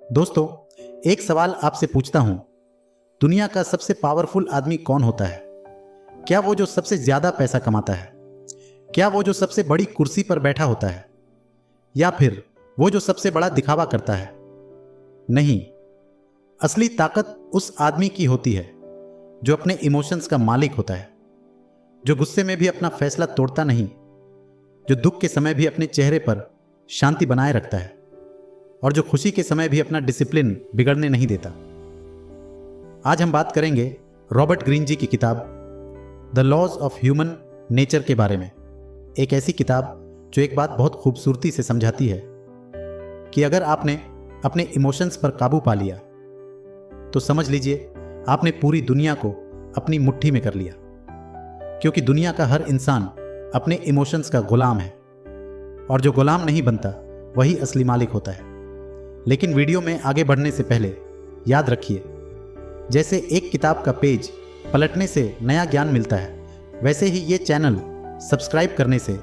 दोस्तों, एक सवाल आपसे पूछता हूं, दुनिया का सबसे पावरफुल आदमी कौन होता है? क्या वो जो सबसे ज्यादा पैसा कमाता है? क्या वो जो सबसे बड़ी कुर्सी पर बैठा होता है? या फिर वो जो सबसे बड़ा दिखावा करता है? नहीं, असली ताकत उस आदमी की होती है जो अपने इमोशंस का मालिक होता है, जो गुस्से में भी अपना फैसला तोड़ता नहीं, जो दुख के समय भी अपने चेहरे पर शांति बनाए रखता है और जो खुशी के समय भी अपना डिसिप्लिन बिगड़ने नहीं देता। आज हम बात करेंगे रॉबर्ट ग्रीन जी की किताब the laws of human nature के बारे में। एक ऐसी किताब जो एक बात बहुत खूबसूरती से समझाती है कि अगर आपने अपने इमोशंस पर काबू पा लिया तो समझ लीजिए आपने पूरी दुनिया को अपनी मुट्ठी में कर लिया, क्योंकि दुनिया का हर इंसान अपने इमोशंस का गुलाम है और जो गुलाम नहीं बनता वही असली मालिक होता है। लेकिन वीडियो में आगे बढ़ने से पहले याद रखिए, जैसे एक किताब का पेज पलटने से नया ज्ञान मिलता है, वैसे ही ये चैनल सब्सक्राइब करने से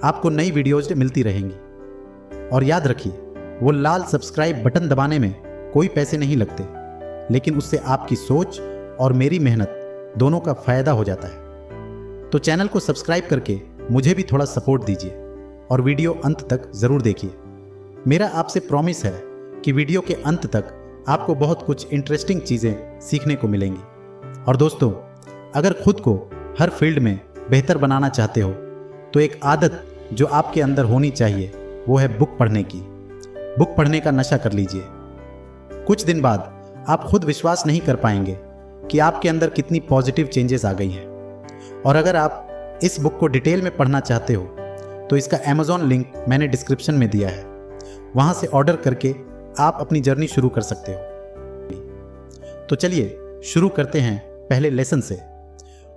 आपको नई वीडियोज मिलती रहेंगी। और याद रखिए, वो लाल सब्सक्राइब बटन दबाने में कोई पैसे नहीं लगते, लेकिन उससे आपकी सोच और मेरी मेहनत दोनों का फायदा हो जाता है। तो चैनल को सब्सक्राइब करके मुझे भी थोड़ा सपोर्ट दीजिए और वीडियो अंत तक जरूर देखिए। मेरा आपसे प्रॉमिस है कि वीडियो के अंत तक आपको बहुत कुछ इंटरेस्टिंग चीजें सीखने को मिलेंगी। और दोस्तों, अगर खुद को हर फील्ड में बेहतर बनाना चाहते हो तो एक आदत जो आपके अंदर होनी चाहिए वो है बुक पढ़ने की। बुक पढ़ने का नशा कर लीजिए। कुछ दिन बाद आप खुद विश्वास नहीं कर पाएंगे कि आपके अंदर कितनी पॉजिटिव चेंजेस आ गई हैं। और अगर आप इस बुक को डिटेल में पढ़ना चाहते हो तो इसका Amazon लिंक मैंने डिस्क्रिप्शन में दिया है, वहां से ऑर्डर करके आप अपनी जर्नी शुरू कर सकते हो। तो चलिए शुरू करते हैं पहले लेसन से।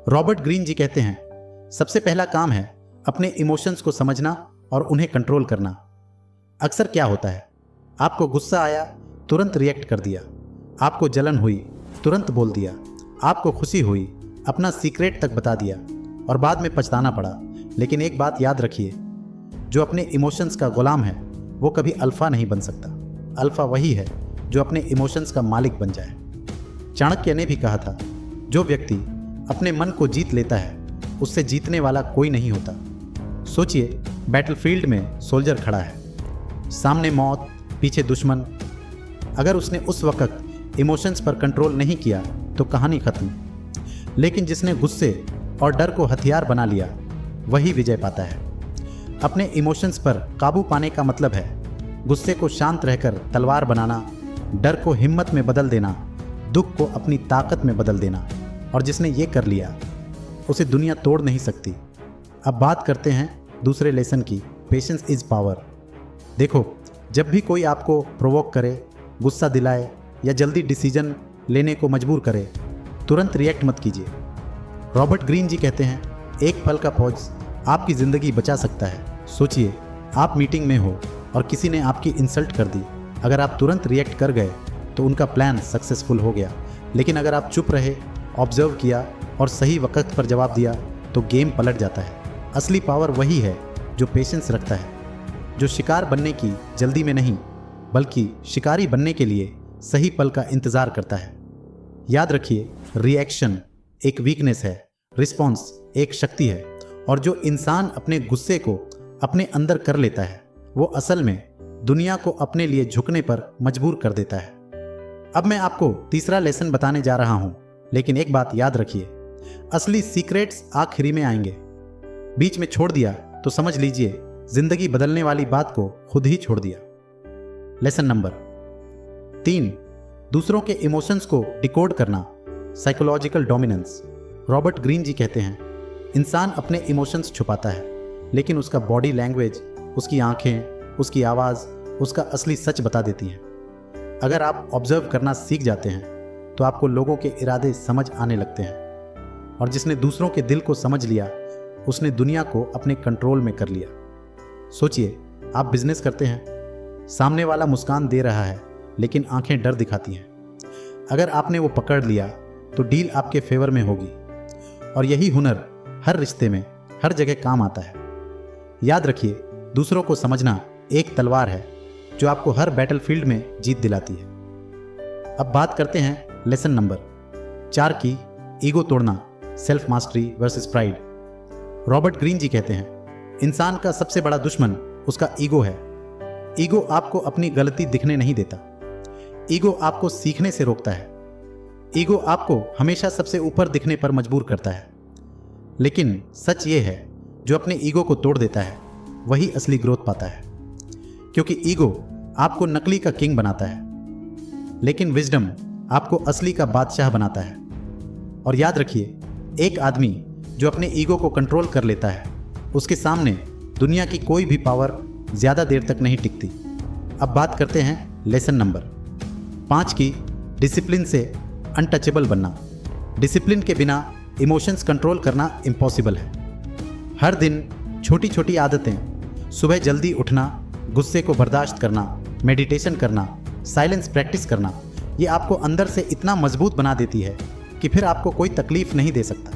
रॉबर्ट ग्रीन जी कहते हैं, सबसे पहला काम है अपने इमोशंस को समझना और उन्हें कंट्रोल करना। अक्सर क्या होता है, आपको गुस्सा आया, तुरंत रिएक्ट कर दिया, आपको जलन हुई, तुरंत बोल दिया, आपको खुशी हुई, अपना सीक्रेट तक बता दिया और बाद में पछताना पड़ा। लेकिन एक बात याद रखिए, जो अपने इमोशंस का गुलाम है वो कभी अल्फा नहीं बन सकता। अल्फा वही है जो अपने इमोशंस का मालिक बन जाए। चाणक्य ने भी कहा था, जो व्यक्ति अपने मन को जीत लेता है उससे जीतने वाला कोई नहीं होता। सोचिए, बैटलफील्ड में सोल्जर खड़ा है, सामने मौत, पीछे दुश्मन। अगर उसने उस वक्त इमोशंस पर कंट्रोल नहीं किया तो कहानी खत्म। लेकिन जिसने गुस्से और डर को हथियार बना लिया वही विजय पाता है। अपने इमोशंस पर काबू पाने का मतलब है गुस्से को शांत रहकर तलवार बनाना, डर को हिम्मत में बदल देना, दुख को अपनी ताकत में बदल देना। और जिसने ये कर लिया उसे दुनिया तोड़ नहीं सकती। अब बात करते हैं दूसरे लेसन की, पेशेंस इज पावर। देखो, जब भी कोई आपको प्रोवोक करे, गुस्सा दिलाए या जल्दी डिसीजन लेने को मजबूर करे, तुरंत रिएक्ट मत कीजिए। रॉबर्ट ग्रीन जी कहते हैं, एक पल का पॉज आपकी ज़िंदगी बचा सकता है। सोचिए, आप मीटिंग में हो और किसी ने आपकी इंसल्ट कर दी। अगर आप तुरंत रिएक्ट कर गए तो उनका प्लान सक्सेसफुल हो गया। लेकिन अगर आप चुप रहे, ऑब्जर्व किया और सही वक्त पर जवाब दिया तो गेम पलट जाता है। असली पावर वही है जो पेशेंस रखता है, जो शिकार बनने की जल्दी में नहीं बल्कि शिकारी बनने के लिए सही पल का इंतज़ार करता है। याद रखिए, रिएक्शन एक वीकनेस है, रिस्पॉन्स एक शक्ति है। और जो इंसान अपने गुस्से को अपने अंदर कर लेता है वो असल में दुनिया को अपने लिए झुकने पर मजबूर कर देता है। अब मैं आपको तीसरा लेसन बताने जा रहा हूं, लेकिन एक बात याद रखिए, असली सीक्रेट्स आखिरी में आएंगे। बीच में छोड़ दिया तो समझ लीजिए जिंदगी बदलने वाली बात को खुद ही छोड़ दिया। लेसन नंबर 3, दूसरों के इमोशंस को डिकोड करना, psychological dominance. Robert Greene ji कहते हैं, इंसान अपने इमोशंस छुपाता है, लेकिन उसका बॉडी लैंग्वेज, उसकी आंखें, उसकी आवाज़ उसका असली सच बता देती हैं। अगर आप ऑब्जर्व करना सीख जाते हैं तो आपको लोगों के इरादे समझ आने लगते हैं। और जिसने दूसरों के दिल को समझ लिया उसने दुनिया को अपने कंट्रोल में कर लिया। सोचिए, आप बिजनेस करते हैं, सामने वाला मुस्कान दे रहा है लेकिन आंखें डर दिखाती हैं। अगर आपने वो पकड़ लिया तो डील आपके फेवर में होगी। और यही हुनर हर रिश्ते में हर जगह काम आता है। याद रखिए, दूसरों को समझना एक तलवार है जो आपको हर बैटलफील्ड में जीत दिलाती है। अब बात करते हैं लेसन नंबर 4 की, ईगो तोड़ना, self mastery versus pride. Robert Greene ji कहते हैं, इंसान का सबसे बड़ा दुश्मन उसका ईगो है। ईगो आपको अपनी गलती दिखने नहीं देता। ईगो आपको सीखने से रोकता है। ईगो आपको हमेशा सबसे ऊपर दिखने पर मजबूर करता है। लेकिन सच ये है, जो अपने ईगो को तोड़ देता है वही असली ग्रोथ पाता है, क्योंकि ईगो आपको नकली का किंग बनाता है, लेकिन विजडम आपको असली का बादशाह बनाता है। और याद रखिए, एक आदमी जो अपने ईगो को कंट्रोल कर लेता है, उसके सामने दुनिया की कोई भी पावर ज़्यादा देर तक नहीं टिकती। अब बात करते हैं लेसन नंबर 5 की, डिसिप्लिन से अनटचेबल बनना। डिसिप्लिन के बिना इमोशंस कंट्रोल करना इम्पॉसिबल है। हर दिन छोटी छोटी आदतें, सुबह जल्दी उठना, गुस्से को बर्दाश्त करना, मेडिटेशन करना, साइलेंस प्रैक्टिस करना, ये आपको अंदर से इतना मजबूत बना देती है कि फिर आपको कोई तकलीफ नहीं दे सकता।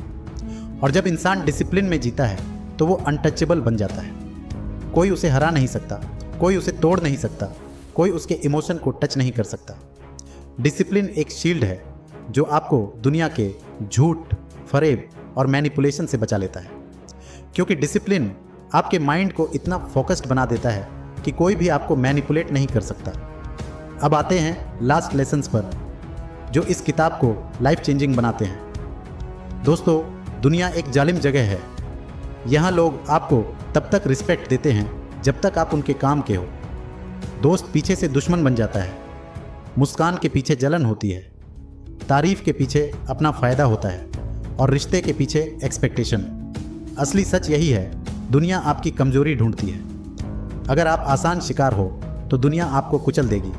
और जब इंसान डिसिप्लिन में जीता है तो वो अनटचेबल बन जाता है। कोई उसे हरा नहीं सकता, कोई उसे तोड़ नहीं सकता, कोई उसके इमोशन को टच नहीं कर सकता। डिसिप्लिन एक शील्ड है जो आपको दुनिया के झूठ, फरेब और मैनिपुलेशन से बचा लेता है, क्योंकि डिसिप्लिन आपके माइंड को इतना फोकस्ड बना देता है कि कोई भी आपको मैनिपुलेट नहीं कर सकता। अब आते हैं लास्ट लेसन्स पर, जो इस किताब को लाइफ चेंजिंग बनाते हैं। दोस्तों, दुनिया एक जालिम जगह है। यहाँ लोग आपको तब तक रिस्पेक्ट देते हैं जब तक आप उनके काम के हो। दोस्त पीछे से दुश्मन बन जाता है, मुस्कान के पीछे जलन होती है, तारीफ के पीछे अपना फ़ायदा होता है, और रिश्ते के पीछे एक्सपेक्टेशन। असली सच यही है, दुनिया आपकी कमजोरी ढूंढती है। अगर आप आसान शिकार हो तो दुनिया आपको कुचल देगी,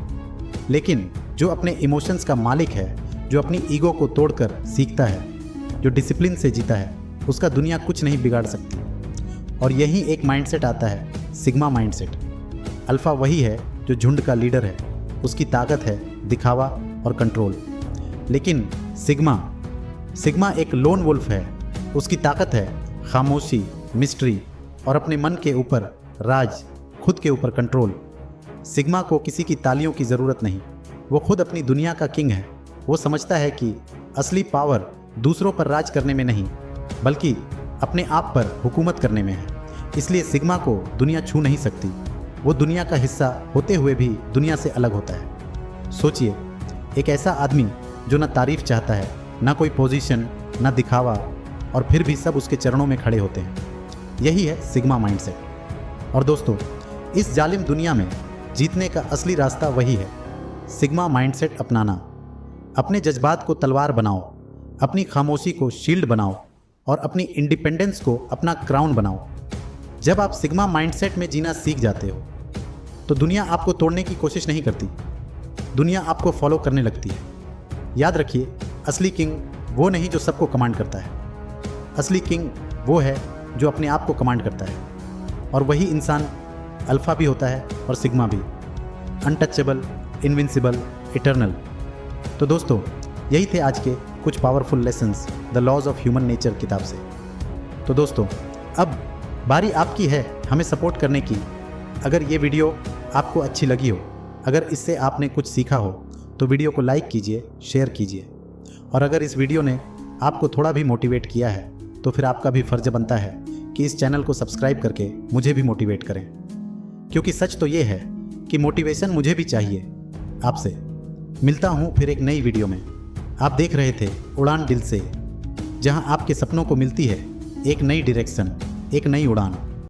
लेकिन जो अपने इमोशंस का मालिक है, जो अपनी ईगो को तोड़कर सीखता है, जो डिसिप्लिन से जीता है, उसका दुनिया कुछ नहीं बिगाड़ सकती। और यही एक माइंडसेट आता है, सिग्मा माइंडसेट। अल्फा वही है जो झुंड का लीडर है, उसकी ताकत है दिखावा और कंट्रोल। लेकिन सिग्मा एक लोन वुल्फ है, उसकी ताकत है खामोशी, मिस्ट्री और अपने मन के ऊपर राज, खुद के ऊपर कंट्रोल। सिग्मा को किसी की तालियों की ज़रूरत नहीं, वो खुद अपनी दुनिया का किंग है। वो समझता है कि असली पावर दूसरों पर राज करने में नहीं, बल्कि अपने आप पर हुकूमत करने में है। इसलिए सिग्मा को दुनिया छू नहीं सकती। वो दुनिया का हिस्सा होते हुए भी दुनिया से अलग होता है। सोचिए, एक ऐसा आदमी जो ना तारीफ चाहता है, ना कोई पोजीशन, ना दिखावा, और फिर भी सब उसके चरणों में खड़े होते हैं। यही है सिग्मा माइंडसेट। और दोस्तों, इस जालिम दुनिया में जीतने का असली रास्ता वही है, सिग्मा माइंडसेट अपनाना। अपने जज्बात को तलवार बनाओ, अपनी खामोशी को शील्ड बनाओ, और अपनी इंडिपेंडेंस को अपना क्राउन बनाओ। जब आप सिग्मा माइंडसेट में जीना सीख जाते हो तो दुनिया आपको तोड़ने की कोशिश नहीं करती, दुनिया आपको फॉलो करने लगती है। याद रखिए, असली किंग वो नहीं जो सबको कमांड करता है, असली किंग वो है जो अपने आप को कमांड करता है। और वही इंसान अल्फा भी होता है और सिग्मा भी, अनटचेबल, इनविंसिबल, इटर्नल। तो दोस्तों, यही थे आज के कुछ powerful lessons the laws of human nature किताब से। तो दोस्तों, अब बारी आपकी है हमें सपोर्ट करने की। अगर ये वीडियो आपको अच्छी लगी हो, अगर इससे आपने कुछ सीखा हो, तो वीडियो को लाइक कीजिए, शेयर कीजिए। और अगर इस वीडियो ने आपको थोड़ा भी मोटिवेट किया है, तो फिर आपका भी फ़र्ज़ बनता है कि इस चैनल को सब्सक्राइब करके मुझे भी मोटिवेट करें, क्योंकि सच तो ये है कि मोटिवेशन मुझे भी चाहिए आपसे। मिलता हूँ फिर एक नई वीडियो में। आप देख रहे थे उड़ान दिल से, जहाँ आपके सपनों को मिलती है एक नई डायरेक्शन, एक नई उड़ान।